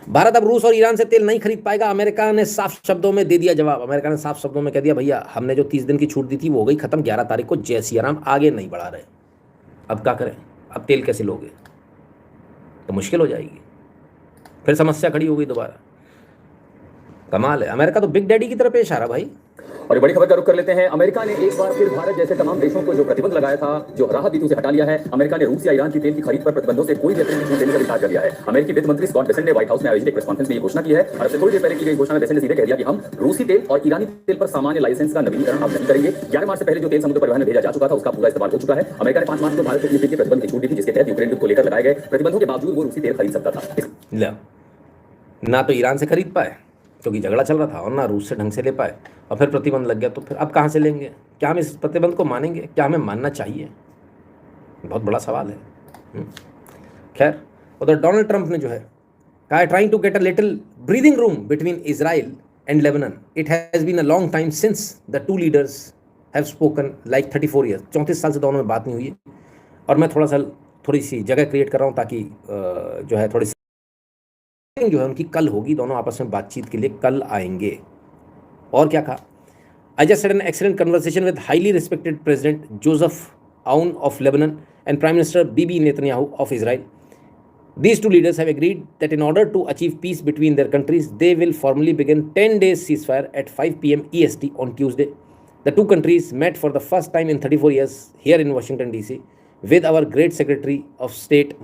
भारत अब रूस और ईरान से तेल नहीं खरीद पाएगा, अमेरिका ने साफ शब्दों में दे दिया जवाब। अमेरिका ने साफ शब्दों में कह दिया भैया हमने जो 30 दिन की छूट दी थी वो हो गई खत्म, 11 तारीख को जय सिया राम, आगे नहीं बढ़ा रहे। अब क्या करें, अब तेल कैसे लोगे, तो मुश्किल हो जाएगी, फिर समस्या खड़ी हो गई दोबारा। कमाल है, अमेरिका तो बिग डैडी की तरह पेश आ रहा भाई। और बड़ी खबर का रुख कर लेते हैं। अमेरिका ने एक बार फिर भारत जैसे तमाम देशों को जो प्रतिबंध लगाया था, जो राहत दी थी, उसे हटा लिया है। अमेरिका ने रूस या ईरान की तेल की खरीद पर प्रतिबंधों से कोई भी अतिरिक्त छूट देने का विचार कर लिया है। अमेरिकी वित्त मंत्री स्कॉट बेसेंट ने व्हाइट हाउस में आयोजित एक प्रेस कॉन्फ्रेंस में ये घोषणा की है। और इससे थोड़ी देर पहले की गई घोषणा में बेसेंट ने सीधे कह दिया कि हम रूसी तेल और ईरानी तेल पर सामान्य लाइसेंस का नवीनीकरण अब नहीं करेंगे। 11 मार्च से पहले जो तेल समुद्र परिवहन में भेजा जा चुका था उसका पूरा इस्तेमाल हो चुका है। अमेरिका ने 5 मार्च को भारत को यूक्रेन के प्रतिबंध की छूट दी थी, जिसके तहत यूक्रेन युद्ध को लेकर लगाए गए प्रतिबंधों के बावजूद वो रूसी तेल खरीद सकता था। ना तो ईरान से खरीद पाए क्योंकि झगड़ा चल रहा था, और ना रूस से ढंग से ले पाए, और फिर प्रतिबंध लग गया, तो फिर अब कहाँ से लेंगे? क्या हम इस प्रतिबंध को मानेंगे? क्या हमें मानना चाहिए? बहुत बड़ा सवाल है। खैर, उधर डोनाल्ड ट्रंप ने जो है कहा, trying to get a little breathing room between Israel and Lebanon, it has been a long time since the two leaders have spoken like 34 years. 34 साल से दोनों में बात नहीं हुई है, और मैं थोड़ी सी जगह क्रिएट कर रहा हूँ ताकि जो है थोड़ी जो है उनकी कल होगी, दोनों आपस में बातचीत के लिए कल आएंगे। और क्या कहा, I just had an excellent conversation with highly respected president Joseph Aoun of Lebanon and prime minister Bibi Netanyahu of Israel. These two leaders have agreed that in order to achieve peace between their countries, they will formally begin 10 days ceasefire at 5 p.m. EST on Tuesday. The two countries met for the first time in 34 years here in Washington, D.C. with our great Secretary of State,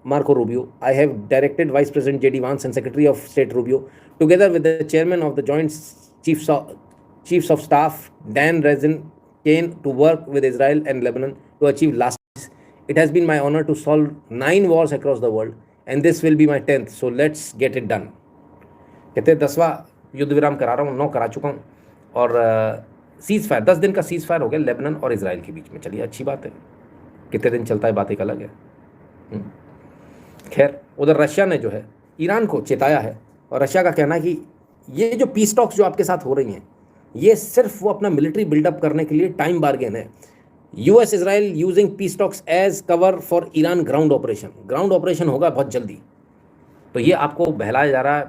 Marco Rubio. I have directed Vice President J.D. Vance and Secretary of State Rubio, together with the Chairman of the Joint Chiefs of Staff, Dan Rezin Kane, to work with Israel and Lebanon to achieve lasting. It has been my honor to solve 9 wars across the world, and this will be my 10th. So let's get it done. कहते 10वां युद्ध विराम करा रहा हूँ, 9 करा चुका हूँ, और सीज फायर 10 दिन का सीज फायर हो गया लेबनान और इजराइल के बीच में। चलिए अच्छी बात है, कितने दिन चलता है बात एक अलग है। खैर, उधर रशिया ने जो है ईरान को चेताया है, और रशिया का कहना है कि ये जो पीस टॉक्स जो आपके साथ हो रही हैं, ये सिर्फ वो अपना मिलिट्री बिल्डअप करने के लिए टाइम बार्गेन है। US Israel using peace talks as cover for Iran ground operation. Ground operation होगा बहुत जल्दी। तो ये आपको बहलाया जा रहा है,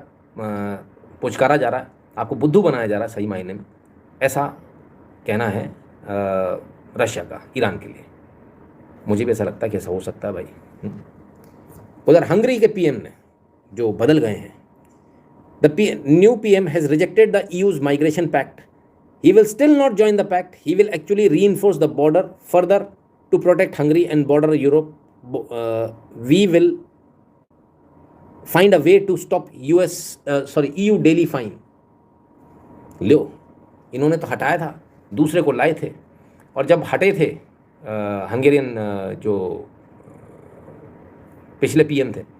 पुचकारा जा रहा है, आपको बुद्धू बनाया जा रहा है सही मायने में, ऐसा कहना है रशिया का ईरान के लिए। मुझे भी ऐसा लगता है कि ऐसा हो सकता है भाई। उधर हंगरी के PM ने जो बदल गए हैं, the new PM has rejected the EU's migration pact. He will still not join the pact. He will actually reinforce the border further to protect Hungary and border Europe. We will find a way to stop EU daily fine. लो, इन्होंने तो हटाया था, दूसरे को लाए थे, और जब हटे थे हंगेरियन जो पिछले PM थे,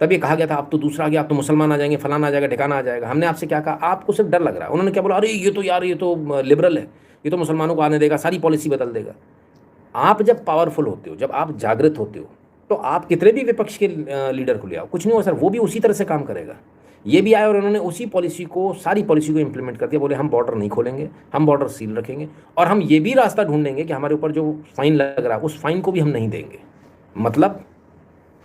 तब ये कहा गया था अब तो दूसरा आ गया, अब तो मुसलमान आ जाएंगे, फलाना आ जाएगा, ठिकाना आ जाएगा। हमने आपसे क्या कहा, आपको सिर्फ डर लग रहा है। उन्होंने क्या बोला, अरे ये तो यार ये तो लिबरल है, ये तो मुसलमानों को आने देगा, सारी पॉलिसी बदल देगा। आप जब पावरफुल होते हो, जब आप जागृत होते हो, तो आप कितने भी विपक्ष के लीडर को ले आओ, कुछ नहीं हो सर, वो भी उसी तरह से काम करेगा। ये भी आए और उन्होंने उसी पॉलिसी को, सारी पॉलिसी को इंप्लीमेंट कर दिया। बोले हम बॉर्डर नहीं खोलेंगे, हम बॉर्डर सील रखेंगे, और हम ये भी रास्ता ढूंढेंगे कि हमारे ऊपर जो फाइन लग रहा है उस फाइन को भी हम नहीं देंगे। मतलब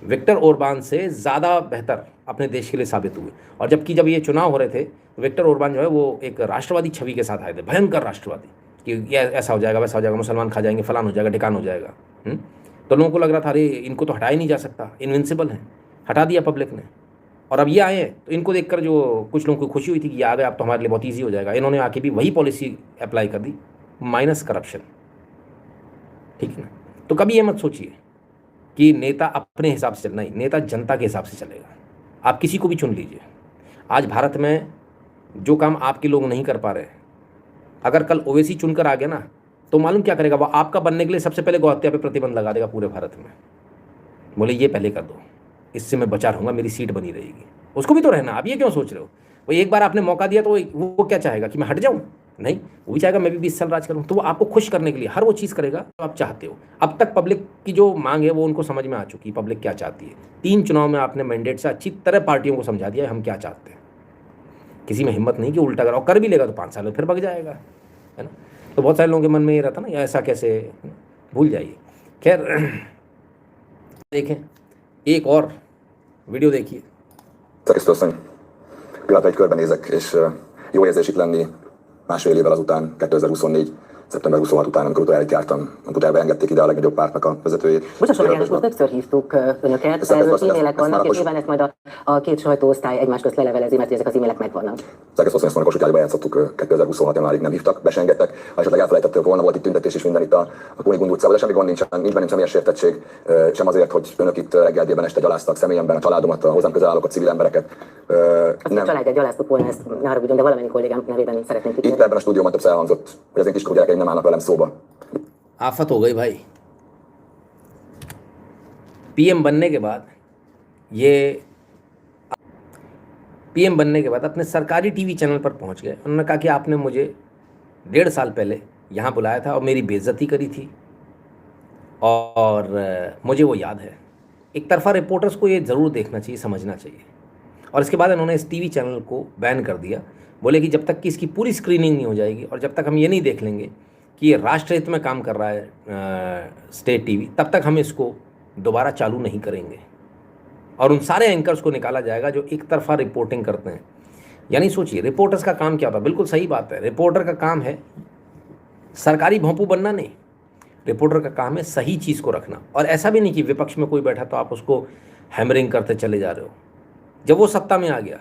विक्टर ओरबान से ज़्यादा बेहतर अपने देश के लिए साबित हुए। और जबकि जब ये चुनाव हो रहे थे, विक्टर ओरबान जो है वो एक राष्ट्रवादी छवि के साथ आए थे, भयंकर राष्ट्रवादी, कि ये ऐसा हो जाएगा, वैसा हो जाएगा, मुसलमान खा जाएंगे, फलान हो जाएगा, ठिकान हो जाएगा। तो लोगों को लग रहा था अरे इनको तो हटाया नहीं जा सकता, इनविंसिबल है, हटा दिया पब्लिक ने। और अब ये आए हैं तो इनको देखकर जो कुछ लोगों को खुशी हुई थी कि ये आ गए, अब तो हमारे लिए बहुत ईजी हो जाएगा, इन्होंने आके भी वही पॉलिसी अप्लाई कर दी, माइनस करप्शन। ठीक है ना? तो कभी ये मत सोचिए कि नेता अपने हिसाब से चलना, ही नेता जनता के हिसाब से चलेगा। आप किसी को भी चुन लीजिए। आज भारत में जो काम आपके लोग नहीं कर पा रहे, अगर कल ओवैसी चुनकर आ गया ना, तो मालूम क्या करेगा, वो आपका बनने के लिए सबसे पहले गौहत्या पे प्रतिबंध लगा देगा पूरे भारत में। बोले ये पहले कर दो, इससे मैं बचा रहूँगा, मेरी सीट बनी रहेगी। उसको भी तो रहना, आप ये क्यों सोच रहे हो? वो एक बार आपने मौका दिया तो वो क्या चाहेगा कि मैं हट जाऊँ? नहीं, वो भी चाहेगा मैं भी 20 साल राज करूँ। तो वो आपको खुश करने के लिए हर वो चीज़ करेगा जो आप चाहते हो। अब तक पब्लिक की जो मांग है वो उनको समझ में आ चुकी है, पब्लिक क्या चाहती है। 3 चुनाव में आपने मैंडेट से अच्छी तरह पार्टियों को समझा दिया है हम क्या चाहते हैं। किसी में हिम्मत नहीं कि उल्टा करो, कर भी लेगा तो 5 साल में फिर भग जाएगा, है ना। तो बहुत सारे लोगों के मन में ये रहता ना, ऐसा कैसे, भूल जाइए। खैर देखें, एक और वीडियो देखिए, Szerkesztő asszony, pillanatra egy körbenézek, és jó érzés itt lenni másfél évvel azután, 2024. szeptember 26 után, amikor utoljára itt jártam, amikor utána beengedték ide a legnagyobb pártnak a vezetőjét. Bocsásom, János, most többször hívtuk önöket, erről e-mailek vannak, és nyilván ezt majd a két sajtóosztály egymás közt lelevelezi, mert ezek az e-mailek megvannak. Szerkesztő asszony, azt mondja, Kossuth Rádióba játszottuk 2026 januárig, nem hívtak, be se engedtek. Ha esetleg elfelejtették volna, volt itt tüntetés is minden itt a Kunigund utcában, de semmi gond nincsen, nincs bennünk személyes sértettség, sem azért, hogy önök itt reggel délben este gyaláztak személyemben a családomat, a hozzám közel állókat, civil embereket. Azt a családját gyaláztuk volna, ezt ne haragudjon, de valamennyi kollégám nevében szeretném itt ebben a stúdióban többször elhangzott, hogy az én kiskorú gyerekeim nem állnak velem szóba. आफत हो गई भाई। PM बनने के बाद PM बनने के बाद अपने सरकारी टीवी चैनल पर पहुंच गए। उन्होंने कहा कि आपने मुझे 1.5 साल पहले यहाँ बुलाया था और मेरी बेइज्जती करी थी, और मुझे वो याद है। एक तरफा रिपोर्टर्स को ये ज़रूर देखना चाहिए, समझना चाहिए। और इसके बाद उन्होंने इस टीवी चैनल को बैन कर दिया। बोले कि जब तक कि इसकी पूरी स्क्रीनिंग नहीं हो जाएगी और जब तक हम ये नहीं देख लेंगे कि ये राष्ट्रहित में काम कर रहा है स्टेट टीवी, तब तक हम इसको दोबारा चालू नहीं करेंगे। और उन सारे एंकर्स को निकाला जाएगा जो एक तरफा रिपोर्टिंग करते हैं। यानी सोचिए, रिपोर्टर्स का काम क्या होता है? बिल्कुल सही बात है, रिपोर्टर का काम है सरकारी भोंपू बनना नहीं, रिपोर्टर का काम है सही चीज़ को रखना। और ऐसा भी नहीं कि विपक्ष में कोई बैठा तो आप उसको हैमरिंग करते चले जा रहे हो। जब वो सत्ता में आ गया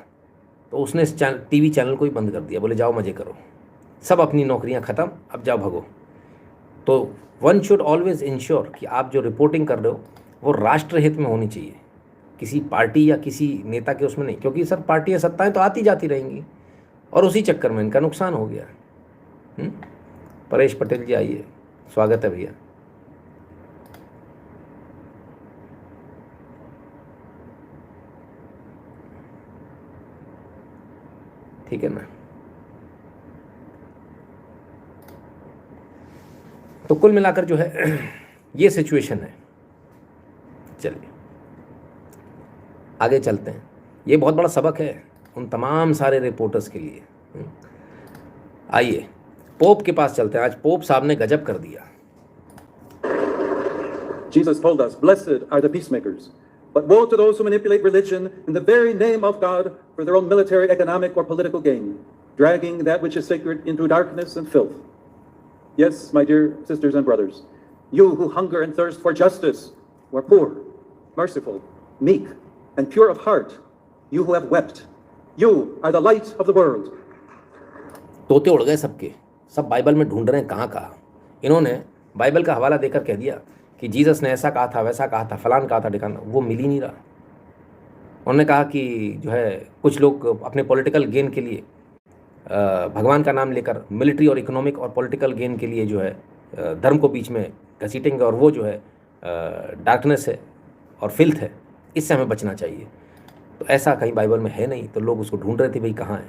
तो उसने इस टीवी चैनल को ही बंद कर दिया, बोले जाओ मज़े करो, सब अपनी नौकरियां ख़त्म, अब जाओ भगो। तो वन शुड ऑलवेज इंश्योर कि आप जो रिपोर्टिंग कर रहे हो वो राष्ट्रहित में होनी चाहिए, किसी पार्टी या किसी नेता के उसमें नहीं। क्योंकि सर पार्टियां सत्ताएं तो आती जाती रहेंगी और उसी चक्कर में इनका नुकसान हो गया। परेश पटेल जी आइए, स्वागत है भैया। ठीक है ना। तो कुल मिलाकर जो है ये सिचुएशन है। चलिए आगे चलते हैं। ये बहुत बड़ा सबक है उन तमाम सारे रिपोर्टर्स के लिए। आइए पोप के पास चलते हैं। आज पोप साहब ने गजब कर दिया। Jesus told us, "Blessed are the peacemakers." But woe to those who manipulate religion in the very name of God for their own military, economic, or political gain, dragging that which is sacred into darkness and filth. Yes, my dear sisters and brothers, you who hunger and thirst for justice, who are poor, merciful, meek, and pure of heart, you who have wept, you are the light of the world. तोते उड़ गए सबके, सब Bible में ढूंढ रहे हैं कहाँ कहाँ। इन्होंने बाइबल का हवाला देकर कह दिया कि जीसस ने ऐसा कहा था, वैसा कहा था, फलान कहा था, ढिकाना, वो मिल ही नहीं रहा। उन्होंने कहा कि जो है कुछ लोग अपने पॉलिटिकल गेन के लिए भगवान का नाम लेकर मिलिट्री और इकोनॉमिक और पॉलिटिकल गेन के लिए जो है धर्म को बीच में घसीटेंगे, और वो जो है डार्कनेस है और फिल्थ है, इससे हमें बचना चाहिए। तो ऐसा कहीं बाइबल में है नहीं, तो लोग उसको ढूंढ रहे थे भाई कहाँ है।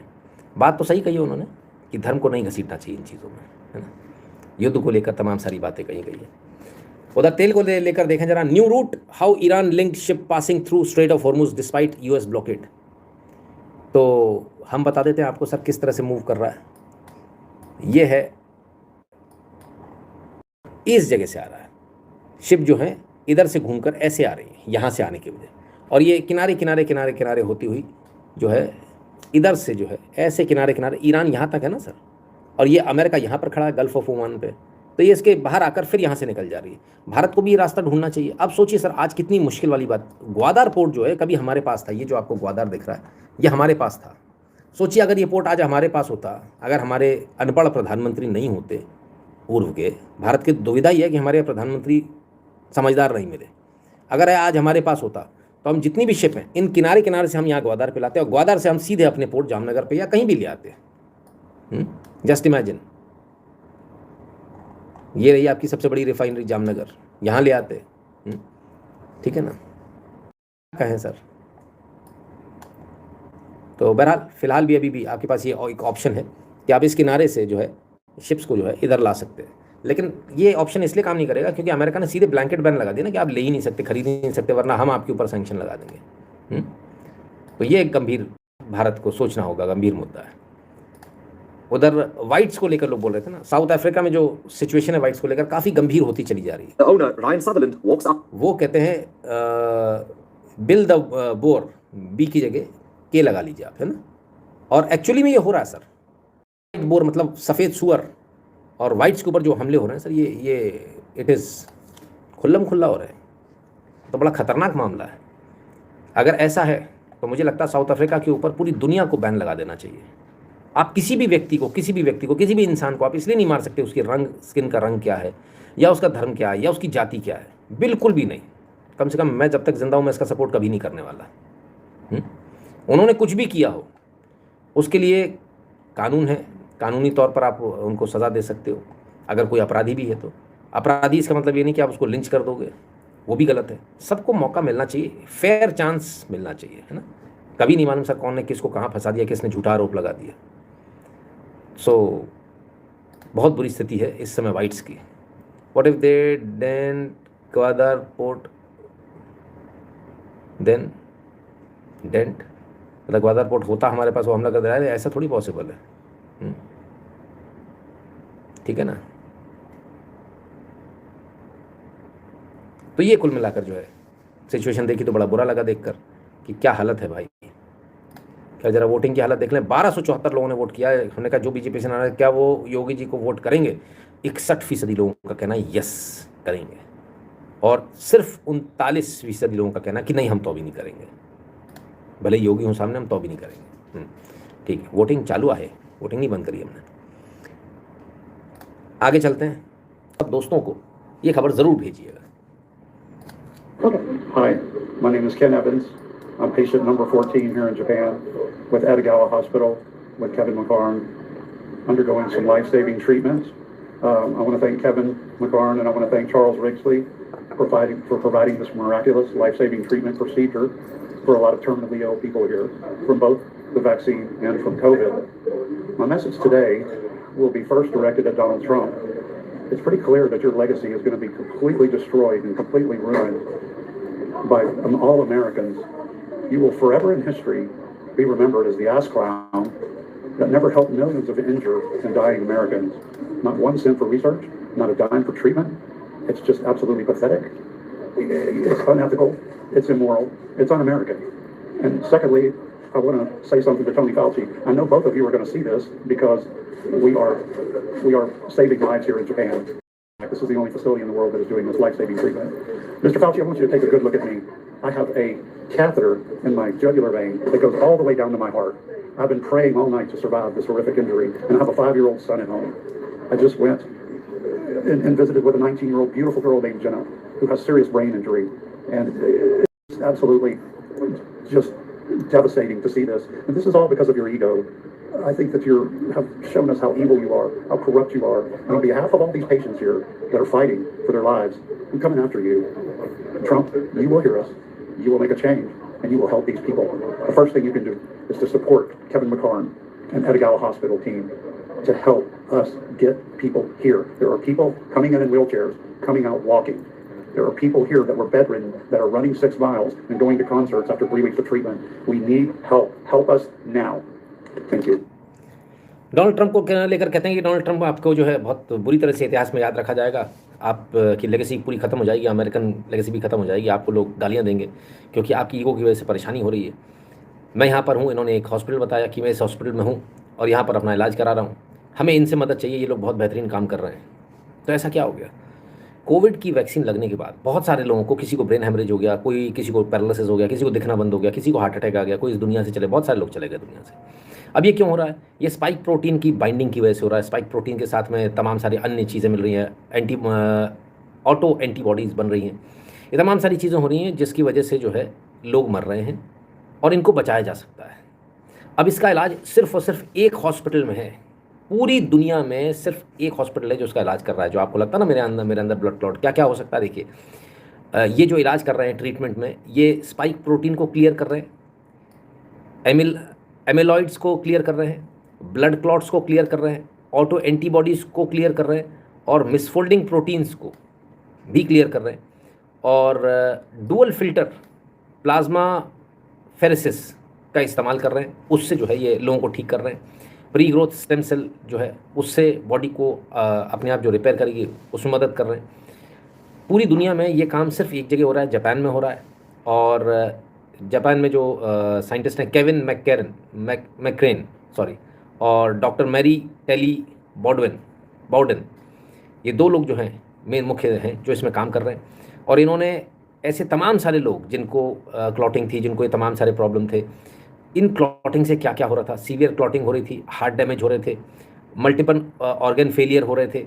बात तो सही कही उन्होंने कि धर्म को नहीं घसीटना चाहिए इन चीज़ों में, है ना। युद्ध को लेकर तमाम सारी बातें कही गई है। उधर तेल को लेकर देखें जरा। New root, how Iran linked ship passing through straight of Hormuz despite US blockade. तो हम बता देते हैं आपको सर किस तरह से मूव कर रहा है। ये है, इस जगह से आ रहा है शिप, जो है इधर से घूमकर ऐसे आ रही है, यहाँ से आने की वजह, और ये किनारे किनारे किनारे किनारे होती हुई जो है इधर से जो है ऐसे किनारे किनारे, ईरान यहाँ तक है ना सर, और ये अमेरिका यहाँ पर खड़ा है गल्फ ऑफ ओमान पे, तो ये इसके बाहर आकर फिर यहाँ से निकल जा रही है। भारत को भी ये रास्ता ढूंढना चाहिए। अब सोचिए सर, आज कितनी मुश्किल वाली बात, ग्वादार पोर्ट जो है कभी हमारे पास था, ये जो आपको ग्वादार दिख रहा है ये हमारे पास था। सोचिए अगर ये पोर्ट आज हमारे पास होता, अगर हमारे अनपढ़ प्रधानमंत्री नहीं होते पूर्व के, भारत की दुविधा ही है कि हमारे प्रधानमंत्री समझदार नहीं मिले, अगर आज हमारे पास होता तो हम जितनी भी शिप हैं इन किनारे किनारे से हम यहाँ ग्वादार पे लाते और ग्वादार से हम सीधे अपने पोर्ट जामनगर पे या कहीं भी ले आते। जस्ट इमेजिन, ये रही आपकी सबसे बड़ी रिफाइनरी जामनगर, यहाँ ले आते। ठीक है ना, कहें सर। तो बहरहाल फिलहाल भी अभी भी आपके पास ये एक ऑप्शन है कि आप इस किनारे से जो है शिप्स को जो है इधर ला सकते हैं, लेकिन ये ऑप्शन इसलिए काम नहीं करेगा क्योंकि अमेरिका ने सीधे ब्लैंकेट बैन लगा दिया ना कि आप ले ही नहीं सकते, खरीद ही नहीं सकते, वरना हम आपके ऊपर सैंक्शन लगा देंगे। तो ये एक गंभीर, भारत को सोचना होगा, गंभीर मुद्दा है। उधर वाइट्स को लेकर लोग बोल रहे थे ना, साउथ अफ्रीका में जो सिचुएशन है वाइट्स को लेकर काफ़ी गंभीर होती चली जा रही है। The owner, Ryan Sutherland, walks up. वो कहते हैं बिल द बोर, बी की जगह के लगा लीजिए आप, है ना। और एक्चुअली में ये हो रहा है सर, वाइट बोर मतलब सफ़ेद सुअर और वाइट्स के ऊपर जो हमले हो रहे हैं सर, ये इट इज़ खुल्लम खुल्ला हो रहा है। तो बड़ा ख़तरनाक मामला है। अगर ऐसा है तो मुझे लगता है साउथ अफ्रीका के ऊपर पूरी दुनिया को बैन लगा देना चाहिए। आप किसी भी व्यक्ति को किसी भी इंसान को आप इसलिए नहीं मार सकते उसकी स्किन का रंग क्या है या उसका धर्म क्या है या उसकी जाति क्या है, बिल्कुल भी नहीं। कम से कम मैं जब तक जिंदा हूँ मैं इसका सपोर्ट कभी नहीं करने वाला। उन्होंने कुछ भी किया हो उसके लिए कानून है, कानूनी तौर पर आप उनको सज़ा दे सकते हो। अगर कोई अपराधी भी है तो अपराधी, इसका मतलब ये नहीं कि आप उसको लिंच कर दोगे, वो भी गलत है। सबको मौका मिलना चाहिए, फेयर चांस मिलना चाहिए, है ना। कभी नहीं मालूम सर कौन ने किसको कहाँ फंसा दिया, किसने झूठा आरोप लगा दिया। सो बहुत बुरी स्थिति है इस समय वाइट्स की। What if they dent Gwadar port, then dent मतलब ग्वादर पोर्ट होता हमारे पास, वो हमला कर दे रहा है, ऐसा थोड़ी पॉसिबल है। ठीक है ना। तो ये कुल मिलाकर जो है सिचुएशन देखी तो बड़ा बुरा लगा देखकर कि क्या हालत है भाई। क्या जरा वोटिंग की हालत देख लें, 1274 लोगों ने वोट किया है। हमने कहा जो बीजेपी से नाराज, क्या वो योगी जी को वोट करेंगे? 61% लोगों का कहना है यस करेंगे, और सिर्फ 39% लोगों का कहना कि नहीं हम तो भी नहीं करेंगे, भले योगी हों सामने हम तो भी नहीं करेंगे। ठीक है, वोटिंग चालू है, वोटिंग नहीं बंद करी हमने। आगे चलते हैं। अब दोस्तों को ये खबर ज़रूर भेजिएगा। Hi, my name is Ken Evans. I'm patient number 14 here in Japan with Edogawa Hospital with Kevin McCarn, undergoing some life-saving treatments. I want to thank Kevin McCarn and I want to thank Charles Rigsley for providing this miraculous life-saving treatment procedure for a lot of terminally ill people here from both the vaccine and from COVID. My message today will be first directed at Donald Trump. It's pretty clear that your legacy is going to be completely destroyed and completely ruined by all Americans. You will forever in history be remembered as the ass clown that never helped millions of injured and dying Americans. Not 1 cent for research, not a dime for treatment. It's just absolutely pathetic. It's unethical. It's immoral. It's un-American. And secondly, I want to say something to Tony Fauci. I know both of you are going to see this because we are saving lives here in Japan. This is the only facility in the world that is doing this life-saving treatment. Mr. Fauci, I want you to take a good look at me. I have a catheter in my jugular vein that goes all the way down to my heart. I've been praying all night to survive this horrific injury, and I have a 5-year-old son at home. I just went and visited with a 19-year-old beautiful girl named Jenna who has serious brain injury, and it's absolutely just devastating to see this. And this is all because of your ego. I think that you have shown us how evil you are, how corrupt you are. And on behalf of all these patients here that are fighting for their lives, I'm coming after you. Trump, you will hear us. You will make a change, and you will help these people. The first thing you can do is to support Kevin McCarn and Edogawa Hospital team to help us get people here. There are people coming in wheelchairs, coming out walking. There are people here that were bedridden that are running 6 miles and going to concerts after 3 weeks of treatment. We need help. Help us now. Thank you. Donald Trump को लेकर कहते हैं कि Donald Trump आपको जो है बहुत बुरी तरह से इतिहास में याद रखा जाएगा। आपकी लेगेसी पूरी ख़त्म हो जाएगी, अमेरिकन लेगेसी भी ख़त्म हो जाएगी। आपको लोग गालियाँ देंगे क्योंकि आपकी ईगो की वजह से परेशानी हो रही है। मैं यहाँ पर हूँ, इन्होंने एक हॉस्पिटल बताया कि मैं इस हॉस्पिटल में हूँ और यहाँ पर अपना इलाज करा रहा हूँ, हमें इनसे मदद चाहिए, ये लोग बहुत बेहतरीन काम कर रहे हैं। तो ऐसा क्या हो गया? कोविड की वैक्सीन लगने के बाद बहुत सारे लोगों को, किसी को ब्रेन हेमरेज हो गया, कोई किसी को पैरालिसिस हो गया, किसी को दिखना बंद हो गया, किसी को हार्ट अटैक आ गया, कोई इस दुनिया से चले, बहुत सारे लोग चले गए दुनिया से। अब ये क्यों हो रहा है? ये स्पाइक प्रोटीन की बाइंडिंग की वजह से हो रहा है। स्पाइक प्रोटीन के साथ में तमाम सारी अन्य चीज़ें मिल रही हैं, ऑटो एंटीबॉडीज़ बन रही हैं, ये तमाम सारी चीज़ें हो रही हैं जिसकी वजह से जो है लोग मर रहे हैं और इनको बचाया जा सकता है। अब इसका इलाज सिर्फ और सिर्फ एक हॉस्पिटल में है, पूरी दुनिया में सिर्फ एक हॉस्पिटल है जो उसका इलाज कर रहा है। जो आपको लगता है ना मेरे अंदर ब्लड क्लॉट, क्या क्या हो सकता है, देखिए ये जो इलाज कर रहे हैं ट्रीटमेंट में, ये स्पाइक प्रोटीन को क्लियर कर रहे हैं, एमिलॉइड्स को क्लियर कर रहे हैं, ब्लड क्लॉट्स को क्लियर कर रहे हैं, ऑटो एंटीबॉडीज़ को क्लियर कर रहे हैं और मिसफोल्डिंग प्रोटीन्स को भी क्लियर कर रहे हैं, और डुअल फिल्टर प्लाज्मा फेरेसिस का इस्तेमाल कर रहे हैं, उससे जो है ये लोगों को ठीक कर रहे हैं। प्री ग्रोथ स्टेम सेल जो है उससे बॉडी को अपने आप जो रिपेयर करेगी उसमें मदद कर रहे हैं। पूरी दुनिया में ये काम सिर्फ एक जगह हो रहा है, जापान में हो रहा है, और जापान में जो साइंटिस्ट हैं केविन मैक्रेन सॉरी और डॉक्टर मैरी टेली बॉर्डन, ये 2 लोग जो हैं मेन मुख्य हैं जो इसमें काम कर रहे हैं। और इन्होंने ऐसे तमाम सारे लोग जिनको क्लॉटिंग थी, जिनको ये तमाम सारे प्रॉब्लम थे, इन क्लॉटिंग से क्या क्या हो रहा था, सीवियर क्लॉटिंग हो रही थी, हार्ट डैमेज हो रहे थे, मल्टीपल ऑर्गन फेलियर हो रहे थे,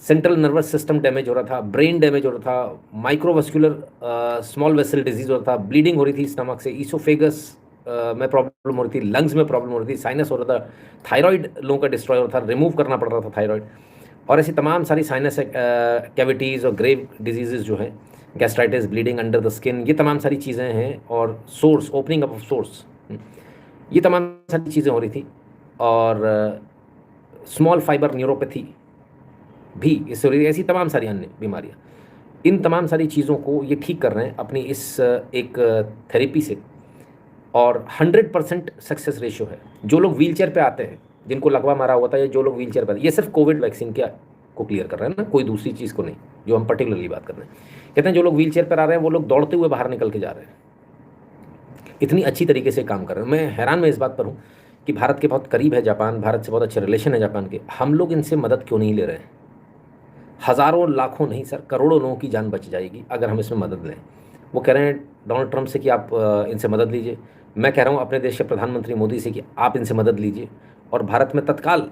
सेंट्रल नर्वस सिस्टम डैमेज हो रहा था, ब्रेन डैमेज हो रहा था, माइक्रोवास्कुलर स्मॉल वेसल डिजीज हो रहा था, ब्लीडिंग हो रही थी स्टमक से, ईसोफेगस में प्रॉब्लम हो रही थी, लंग्स में प्रॉब्लम हो रही थी, साइनस हो रहा था, थायराइड लोगों का डिस्ट्रॉय हो रहा था, रिमूव करना पड़ रहा था थायराइड, और ऐसी तमाम सारी साइनस कैविटीज़ और ग्रेव डिजीज़ जो हैं, gastritis, bleeding under the skin, ये तमाम सारी चीज़ें हैं, और source opening up of source, ये तमाम सारी चीज़ें हो रही थी। और स्मॉल फाइबर न्यूरोपैथी भी इससे हो रही थी, ऐसी तमाम सारी अन्य बीमारियाँ। इन तमाम सारी चीज़ों को ये ठीक कर रहे हैं अपनी इस एक थेरेपी से, और 100% सक्सेस रेशियो है। जो लोग व्हीलचेयर पे आते हैं, जिनको लकवा मारा हुआ था, या जो लोग व्हीलचेयर पे, ये सिर्फ कोविड वैक्सीन को क्लियर कर रहे हैं ना, कोई दूसरी चीज़ को नहीं, जो हम पर्टिकुलरली बात कर रहे हैं। कहते हैं जो लोग व्हीलचेयर पर आ रहे हैं वो लोग दौड़ते हुए बाहर निकल के जा रहे हैं, इतनी अच्छी तरीके से काम कर रहे हैं। मैं हैरान मैं इस बात पर हूँ कि भारत के बहुत करीब है जापान, भारत से बहुत अच्छे रिलेशन है जापान के, हम लोग इनसे मदद क्यों नहीं ले रहे हैं? हज़ारों लाखों नहीं सर, करोड़ों लोगों की जान बच जाएगी अगर हम इसमें मदद लें। वो कह रहे हैं डोनाल्ड ट्रंप से कि आप इनसे मदद लीजिए, मैं कह रहा हूँ अपने देश के प्रधानमंत्री मोदी से कि आप इनसे मदद लीजिए, और भारत में तत्काल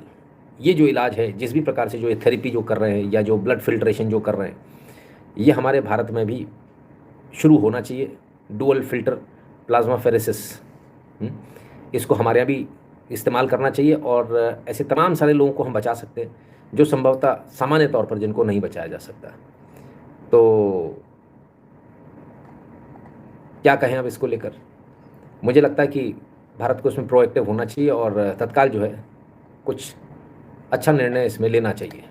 ये जो इलाज है, जिस भी प्रकार से जो ये थेरेपी जो कर रहे हैं, या जो ब्लड फिल्ट्रेशन जो कर रहे हैं, ये हमारे भारत में भी शुरू होना चाहिए। डुअल फिल्टर प्लाज्माफेरेसिस, इसको हमारे यहाँ भी इस्तेमाल करना चाहिए, और ऐसे तमाम सारे लोगों को हम बचा सकते हैं जो संभवतः सामान्य तौर पर जिनको नहीं बचाया जा सकता। तो क्या कहें अब इसको लेकर? मुझे लगता है कि भारत को इसमें प्रोएक्टिव होना चाहिए, और तत्काल जो है कुछ अच्छा निर्णय इसमें लेना चाहिए।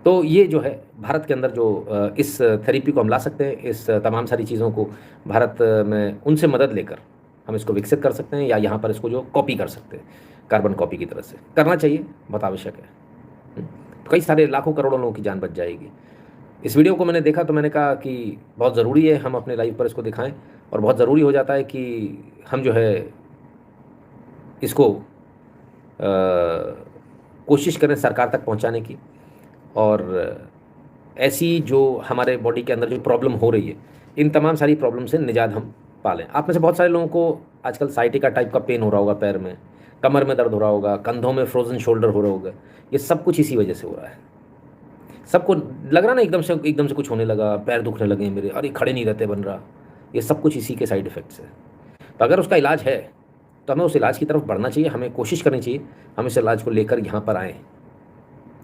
तो ये जो है भारत के अंदर जो इस थेरेपी को हम ला सकते हैं, इस तमाम सारी चीज़ों को भारत में उनसे मदद लेकर हम इसको विकसित कर सकते हैं, या यहाँ पर इसको जो कॉपी कर सकते हैं, कार्बन कॉपी की तरह से करना चाहिए, बहुत आवश्यक है। तो कई सारे लाखों करोड़ों लोगों की जान बच जाएगी। इस वीडियो को मैंने देखा तो मैंने कहा कि बहुत ज़रूरी है हम अपने लाइव पर इसको दिखाएं, और बहुत ज़रूरी हो जाता है कि हम जो है इसको कोशिश करें सरकार तक पहुंचाने की, और ऐसी जो हमारे बॉडी के अंदर जो प्रॉब्लम हो रही है, इन तमाम सारी प्रॉब्लम से निजात हम पा लें। आप में से बहुत सारे लोगों को आजकल साइटिका टाइप का पेन हो रहा होगा, पैर में, कमर में दर्द हो रहा होगा, कंधों में फ्रोजन शोल्डर हो रहा होगा, ये सब कुछ इसी वजह से हो रहा है। सबको लग रहा ना एकदम से कुछ होने लगा, पैर दुखने लगे मेरे, अरे खड़े नहीं रहते बन रहा, ये सब कुछ इसी के साइड इफ़ेक्ट्स है। तो अगर उसका इलाज है तो हमें उस इलाज की तरफ बढ़ना चाहिए, हमें कोशिश करनी चाहिए हम इस इलाज को लेकर यहाँ पर आएँ,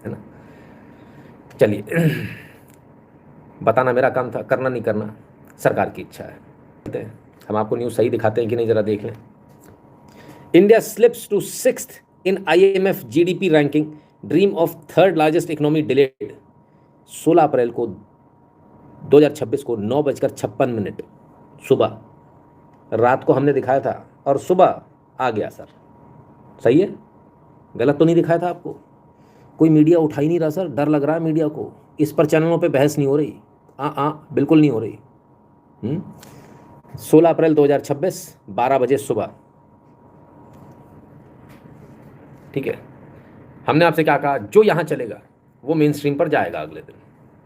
है ना। चलिए, बताना मेरा काम था, करना नहीं करना सरकार की इच्छा है। हम आपको न्यूज़ सही दिखाते हैं कि नहीं, ज़रा देख लें। India slips to 6th in IMF GDP ranking, dream of 3rd largest economy delayed. 16 अप्रैल को 2026 को 9:56 सुबह, रात को हमने दिखाया था और सुबह आ गया सर। सही है, गलत तो नहीं दिखाया था आपको? कोई मीडिया उठा ही नहीं रहा सर, डर लग रहा है मीडिया को। इस पर चैनलों पे बहस नहीं हो रही, बिल्कुल नहीं हो रही। 16 अप्रैल 2026 12 बजे सुबह, ठीक है। हमने आपसे क्या कहा, जो यहाँ चलेगा वो मेन स्ट्रीम पर जाएगा अगले दिन।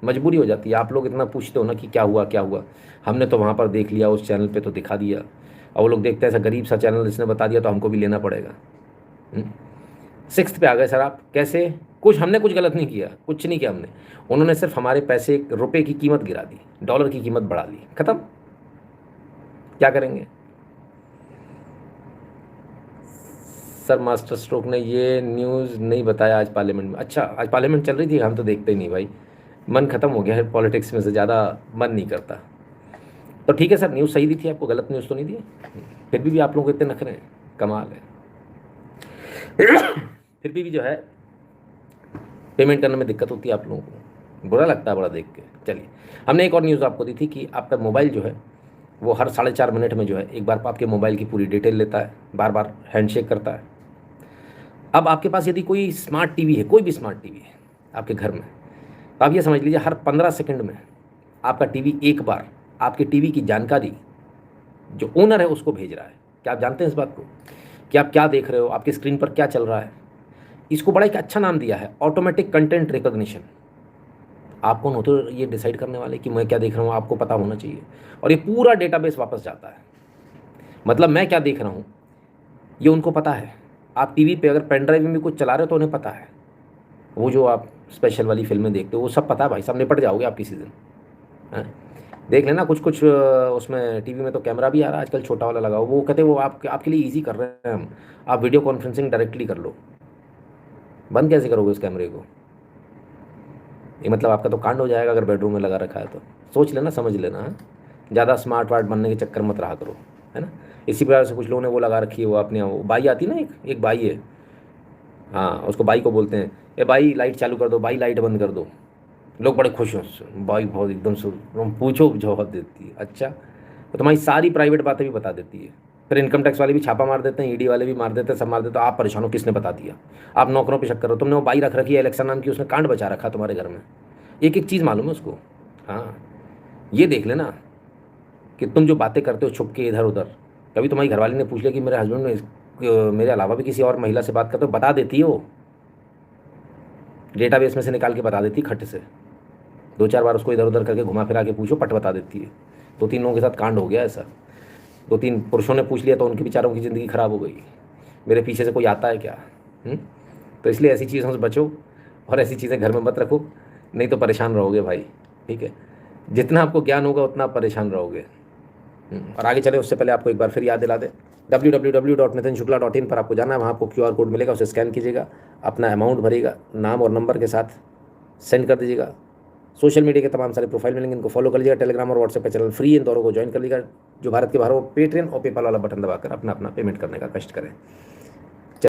मजबूरी हो जाती है, आप लोग इतना पूछते हो ना कि क्या हुआ क्या हुआ, हमने तो वहाँ पर देख लिया, उस चैनल पे तो दिखा दिया, और वो लोग देखते हैं ऐसा गरीब सा चैनल इसने बता दिया तो हमको भी लेना पड़ेगा। 6th पे आ गए सर आप, कैसे? हमने कुछ गलत नहीं किया, कुछ नहीं किया हमने, उन्होंने सिर्फ हमारे पैसे, रुपए की कीमत गिरा दी, डॉलर की कीमत बढ़ा ली, खत्म। क्या करेंगे सर? मास्टर स्ट्रोक ने ये न्यूज़ नहीं बताया आज पार्लियामेंट में। अच्छा, आज पार्लियामेंट चल रही थी, हम तो देखते ही नहीं भाई, मन खत्म हो गया है पॉलिटिक्स में से, ज़्यादा मन नहीं करता। तो ठीक है सर, न्यूज़ सही दी थी आपको, गलत न्यूज़ तो नहीं दी। फिर भी आप लोग इतने नखरे हैं, कमाल है। फिर भी जो है पेमेंट करने में दिक्कत होती है आप लोगों को, बुरा लगता है बड़ा देख के। चलिए, हमने एक और न्यूज़ आपको दी थी कि आपका मोबाइल जो है वो हर 4.5 मिनट में जो है एक बार आपके मोबाइल की पूरी डिटेल लेता है, बार बार हैंडशेक करता है। अब आपके पास यदि कोई स्मार्ट टीवी है, कोई भी स्मार्ट टीवी है आपके घर में, तो आप ये समझ लीजिए हर 15 सेकंड में आपका टीवी एक बार आपके टीवी की जानकारी जो ओनर है उसको भेज रहा है। क्या आप जानते हैं इस बात को कि आप क्या देख रहे हो, आपकी स्क्रीन पर क्या चल रहा है? इसको बड़ा एक अच्छा नाम दिया है, ऑटोमेटिक कंटेंट रिकॉग्निशन। आप कौन होते हो ये डिसाइड करने वाले कि मैं क्या देख रहा हूँ? आपको पता होना चाहिए। और ये पूरा डेटाबेस वापस जाता है, मतलब मैं क्या देख रहा हूँ ये उनको पता है। आप टीवी पे अगर पेन ड्राइव में भी कुछ चला रहे हो तो उन्हें पता है। वो जो आप स्पेशल वाली फिल्में देखते हो वो सब पता है भाई साहब, निपट जाओगे आप किसी दिन। हाँ, देख लेना कुछ कुछ उसमें टीवी में तो कैमरा भी आ रहा है आजकल, छोटा वाला लगाओ। वो कहते हैं वो आपके लिए ईजी कर रहे हैं हम, आप वीडियो कॉन्फ्रेंसिंग डायरेक्टली कर लो। बंद कैसे करोगे उस कैमरे को? ये मतलब आपका तो कांड हो जाएगा अगर बेडरूम में लगा रखा है तो। सोच लेना, समझ लेना। हाँ, ज़्यादा स्मार्ट वार्ट बनने के चक्कर मत रहा करो, है ना। इसी प्रकार से कुछ लोगों ने वो लगा रखी है, वो अपने वो बाई आती है ना, एक बाई है, हाँ उसको बाई को बोलते हैं, ए बाई लाइट चालू कर दो, बाई लाइट बंद कर दो। लोग बड़े खुश हैं उससे, बाई बहुत एकदम से पूछो जवाब देती है। अच्छा, तो तुम्हारी सारी प्राइवेट बातें भी बता देती है। फिर इनकम टैक्स वाले भी छापा मार देते हैं, ईडी वाले भी मार देते हैं, सब मार देते हैं। आप परेशान हो किसने बता दिया? आप नौकरों पे शक करो। तुमने वो बाई रख रखी है इलेक्शन नाम की, उसने कांड बचा रखा तुम्हारे घर में, एक एक चीज़ मालूम है उसको। हाँ, ये देख लेना कि तुम जो बातें करते हो छुप के इधर उधर, कभी तुम्हारी घरवाली ने पूछ लिया कि मेरे हस्बैंड में मेरे अलावा भी किसी और महिला से बात करते हो? बता देती है वो, डेटाबेस में से निकाल के बता देती है खट से। 2-4 बार उसको इधर उधर करके घुमा फिरा के पूछो, पट बता देती है। 2-3 लोगों के साथ कांड हो गया ऐसा। 2-3 पुरुषों ने पूछ लिया तो उनके बेचारों की ज़िंदगी ख़राब हो गई। मेरे पीछे से कोई आता है क्या? तो इसलिए ऐसी चीज़ों से बचो और ऐसी चीज़ें घर में मत रखो, नहीं तो परेशान रहोगे भाई। ठीक है, जितना आपको ज्ञान होगा उतना आप परेशान रहोगे। और आगे चले उससे पहले आपको एक बार फिर याद दिला दें, www.nitinshukla.in पर आपको जाना है। वहाँ आपको QR कोड मिलेगा, उसे स्कैन कीजिएगा, अपना अमाउंट भरिएगा, नाम और नंबर के साथ सेंड कर दीजिएगा। सोशल मीडिया के तमाम सारे प्रोफाइल मिलेंगे, इनको फॉलो कर लीजिएगा। टेलीग्राम और व्हाट्सएप पे चैनल फ्री, इन दोनों को ज्वाइन कर लीजिएगा। जो भारत के बाहर हो पेटीएम और पेपाल वाला बटन दबाकर अपना पेमेंट करने का कष्ट करें।